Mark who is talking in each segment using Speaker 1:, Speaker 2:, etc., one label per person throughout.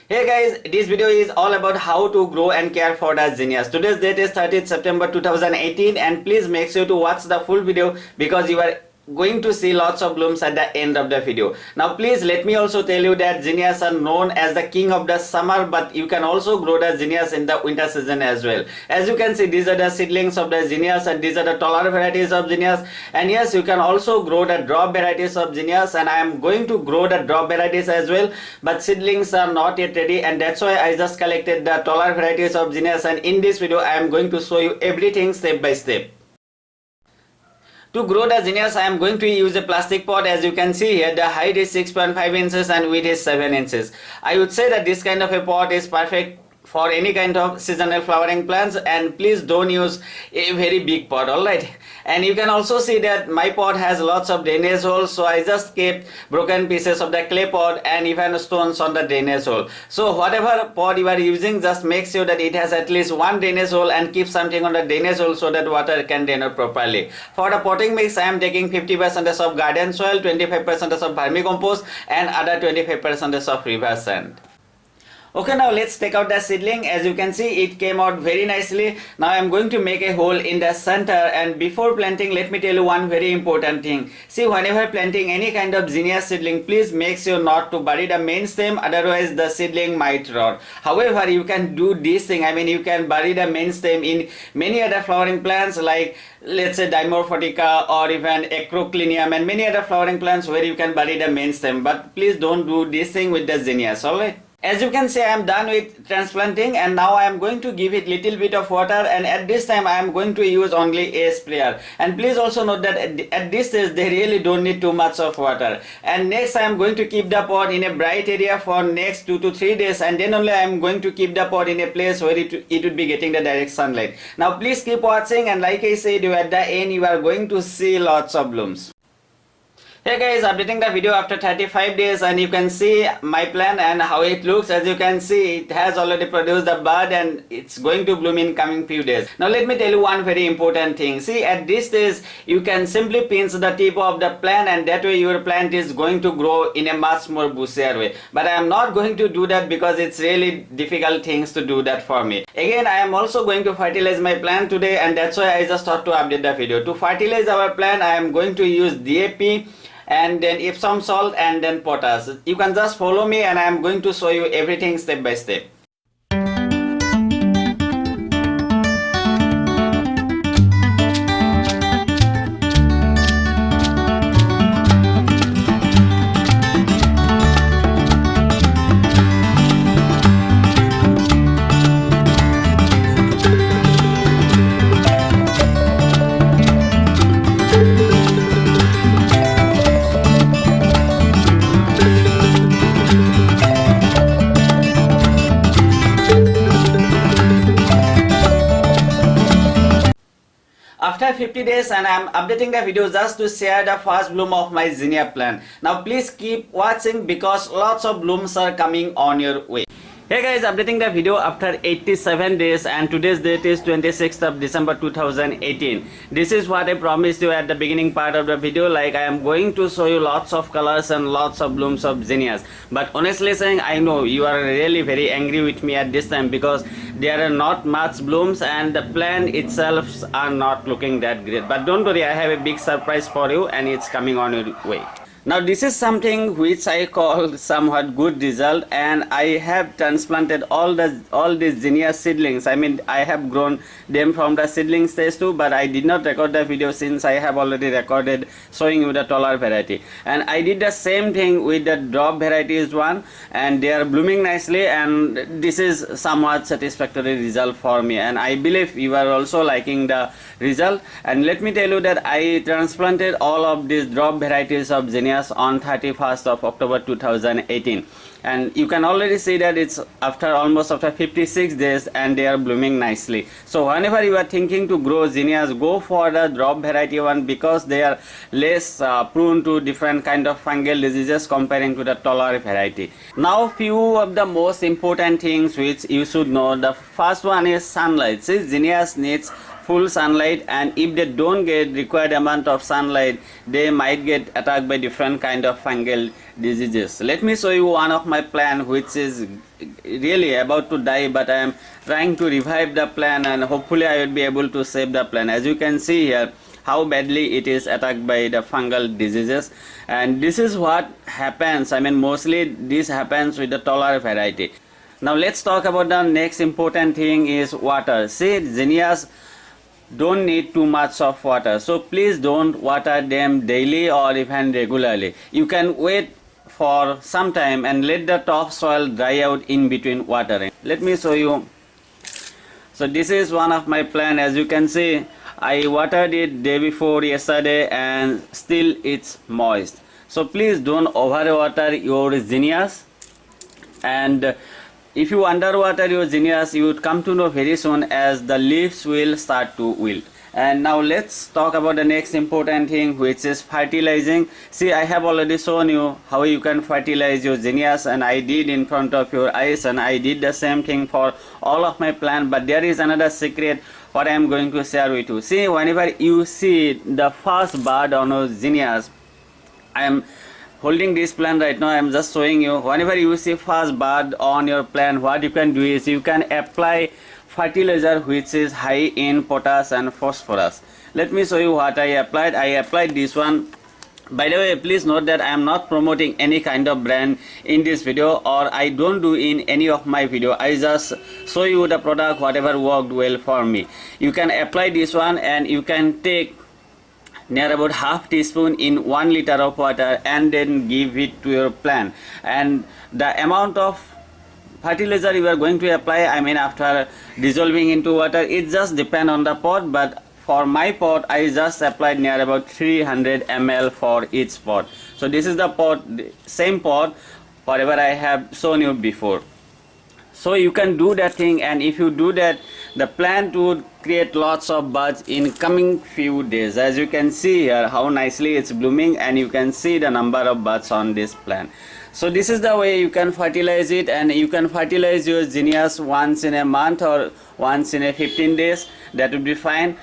Speaker 1: Hey guys, this video is all about how to grow and care for the zinnias. Today's date is 30th September 2018 and please make sure to watch the full video because you are going to see lots of blooms at the end of the video. Now please let me also tell you that zinnias are known as the king of the summer, but you can also grow the zinnias in the winter season as well. As you can see, these are the seedlings of the zinnias and these are the taller varieties of zinnias. And yes, you can also grow the drop varieties of zinnias, and I am going to grow the drop varieties as well, but seedlings are not yet ready, and that's why I just collected the taller varieties of zinnias, and in this video I am going to show you everything step by step. To grow the zinnias, I am going to use a plastic pot. As you can see here, the height is 6.5 inches and width is 7 inches. I would say that this kind of a pot is perfect for any kind of seasonal flowering plants, and please don't use a very big pot, alright? And you can also see that my pot has lots of drainage holes, so I just kept broken pieces of the clay pot and even stones on the drainage hole. So whatever pot you are using, just make sure that it has at least one drainage hole and keep something on the drainage hole so that water can drain out properly. For the potting mix, I am taking 50% of garden soil, 25% of vermicompost and other 25% of river sand. Okay, now let's take out the seedling. As you can see, it came out very nicely. Now I am going to make a hole in the center, and before planting, let me tell you one very important thing. See, whenever planting any kind of zinnia seedling, please make sure not to bury the main stem, otherwise the seedling might rot. However, you can do this thing. I mean, you can bury the main stem in many other flowering plants like, let's say, Dimorphotica or even Acroclinium and many other flowering plants where you can bury the main stem. But please don't do this thing with the zinnias, alright? As you can see, I am done with transplanting, and now I am going to give it little bit of water, and at this time I am going to use only a sprayer. And please also note that at this stage they really don't need too much of water. And next I am going to keep the pot in a bright area for next 2 to 3 days, and then only I am going to keep the pot in a place where it would be getting the direct sunlight. Now please keep watching, and like I said, at the end you are going to see lots of blooms. Hey guys, updating the video after 35 days, and you can see my plant and how it looks. As you can see, it has already produced the bud and it's going to bloom in coming few days. Now let me tell you one very important thing. See, at this stage you can simply pinch the tip of the plant, and that way your plant is going to grow in a much more bushier way. But I am not going to do that because it's really difficult things to do that for me. Again, I am also going to fertilize my plant today, and that's why I just thought to update the video. To fertilize our plant, I am going to use DAP and then Epsom salt and then potash. You can just follow me and I am going to show you everything step by step. After 50 days, and I am updating the video just to share the first bloom of my zinnia plant. Now please keep watching because lots of blooms are coming on your way. Hey guys, updating the video after 87 days, and today's date is 26th of December 2018. This is what I promised you at the beginning part of the video, like I am going to show you lots of colors and lots of blooms of zinnias. But honestly saying, I know you are really very angry with me at this time because there are not much blooms and the plant itself are not looking that great. But don't worry, I have a big surprise for you and it's coming on your way. Now this is something which I call somewhat good result, and I have transplanted all these zinnia seedlings. I mean, I have grown them from the seedling stage too, but I did not record the video since I have already recorded showing you the taller variety. And I did the same thing with the drop varieties one, and they are blooming nicely, and this is somewhat satisfactory result for me, and I believe you are also liking the result. And let me tell you that I transplanted all of these drop varieties of zinnia on 31st of October 2018, and you can already see that it's after 56 days and they are blooming nicely. So whenever you are thinking to grow zinnias, go for the drop variety one because they are less prone to different kind of fungal diseases comparing to the taller variety. Now few of the most important things which you should know. The first one is sunlight. See, zinnias needs full sunlight, and if they don't get required amount of sunlight, they might get attacked by different kind of fungal diseases. Let me show you one of my plant which is really about to die, but I am trying to revive the plant, and hopefully I will be able to save the plant. As you can see here how badly it is attacked by the fungal diseases, and this is what happens. I mean, mostly this happens with the taller variety. Now let's talk about the next important thing is water. See, zinnias don't need too much of water, so please don't water them daily or even regularly. You can wait for some time and let the topsoil dry out in between watering. Let me show you. So this is one of my plant. As you can see, I watered it day before yesterday and still it's moist. So please don't overwater your zinnias, and if you underwater your zinnias, you would come to know very soon as the leaves will start to wilt. And now let's talk about the next important thing, which is fertilizing. See, I have already shown you how you can fertilize your zinnias, and I did in front of your eyes, and I did the same thing for all of my plants. But there is another secret what I am going to share with you. See, whenever you see the first bud on your zinnias, I am holding this plant right now, I am just showing you. Whenever you see first bud on your plant, what you can do is you can apply fertilizer which is high in potash and phosphorus. Let me show you what I applied. I applied this one. By the way, please note that I am not promoting any kind of brand in this video, or I don't do in any of my video. I just show you the product whatever worked well for me. You can apply this one, and you can take near about half teaspoon in 1 liter of water and then give it to your plant. And the amount of fertilizer you are going to apply, I mean after dissolving into water, it just depends on the pot, but for my pot I just applied near about 300 ml for each pot. So this is the pot, same pot whatever I have shown you before. So you can do that thing, and if you do that, the plant would create lots of buds in coming few days. As you can see here how nicely it's blooming, and you can see the number of buds on this plant. So this is the way you can fertilize it, and you can fertilize your zinnias once in a month or once in a 15 days. That would be fine.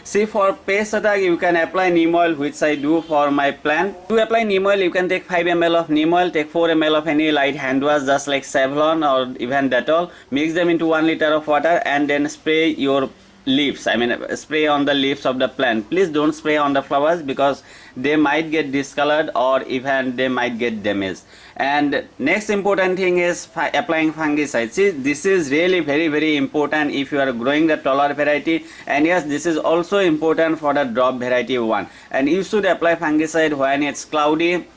Speaker 1: See, for pest attack you can apply neem oil, which I do for my plant. To apply neem oil, you can take 5 ml of neem oil, take 4 ml of any light hand wash just like Savlon or even Dettol, mix them into 1 liter of water and then spray your leaves. I mean spray on the leaves of the plant. Please don't spray on the flowers because they might get discolored or even they might get damaged. And next important thing is applying fungicide. See, this is really very important if you are growing the taller variety, and yes, this is also important for the drop variety one. And you should apply fungicide when it's cloudy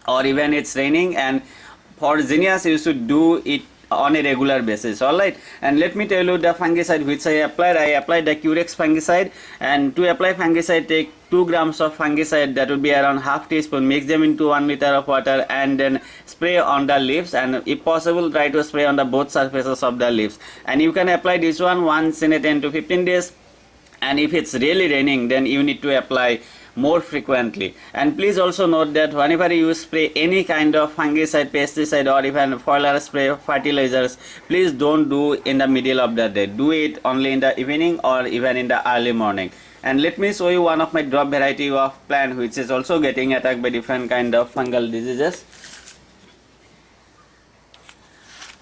Speaker 1: or even it's raining, and for zinnias you should do it on a regular basis. Alright, and let me tell you the fungicide which I applied the Curex fungicide. And to apply fungicide, take 2 grams of fungicide, that would be around half teaspoon, mix them into 1 liter of water and then spray on the leaves, and if possible try to spray on the both surfaces of the leaves. And you can apply this one once in a 10 to 15 days, and if it's really raining then you need to apply more frequently. And please also note that whenever you spray any kind of fungicide, pesticide or even foliar spray fertilizers, please don't do in the middle of the day. Do it only in the evening or even in the early morning. And let me show you one of my drop variety of plant which is also getting attacked by different kind of fungal diseases.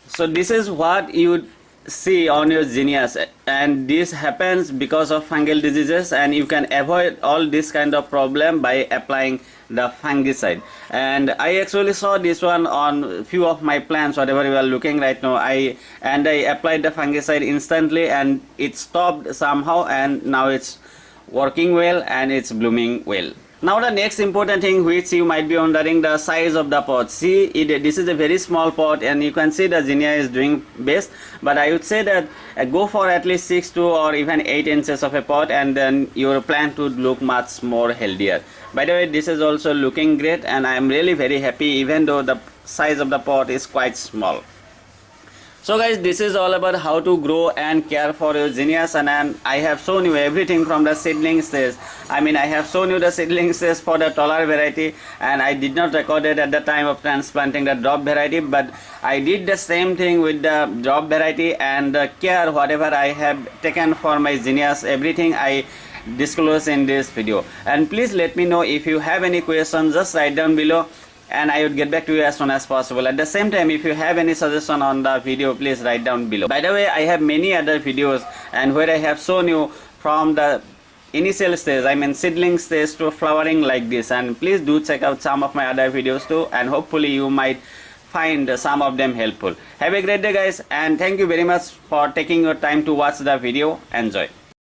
Speaker 1: So this is what you see on your zinnias, and this happens because of fungal diseases, and you can avoid all this kind of problem by applying the fungicide. And I actually saw this one on few of my plants whatever you are looking right now. I applied the fungicide instantly and it stopped somehow, and now it's working well and it's blooming well. Now the next important thing which you might be wondering, the size of the pot. See, this is a very small pot and you can see the zinnia is doing best, but I would say that go for at least 6 to or even 8 inches of a pot, and then your plant would look much more healthier. By the way, this is also looking great, and I am really very happy even though the size of the pot is quite small. So guys, this is all about how to grow and care for your zinnias, and I have shown you everything from the seedling stage. I mean, I have shown you the seedling stage for the taller variety, and I did not record it at the time of transplanting the drop variety, but I did the same thing with the drop variety, and the care whatever I have taken for my zinnias, everything I disclose in this video. And please let me know if you have any questions, just write down below and I would get back to you as soon as possible. At the same time, if you have any suggestion on the video, please write down below. By the way, I have many other videos and where I have shown you from the initial stage, I mean seedling stage to flowering like this, and please do check out some of my other videos too, and hopefully you might find some of them helpful. Have a great day guys, and thank you very much for taking your time to watch the video. Enjoy.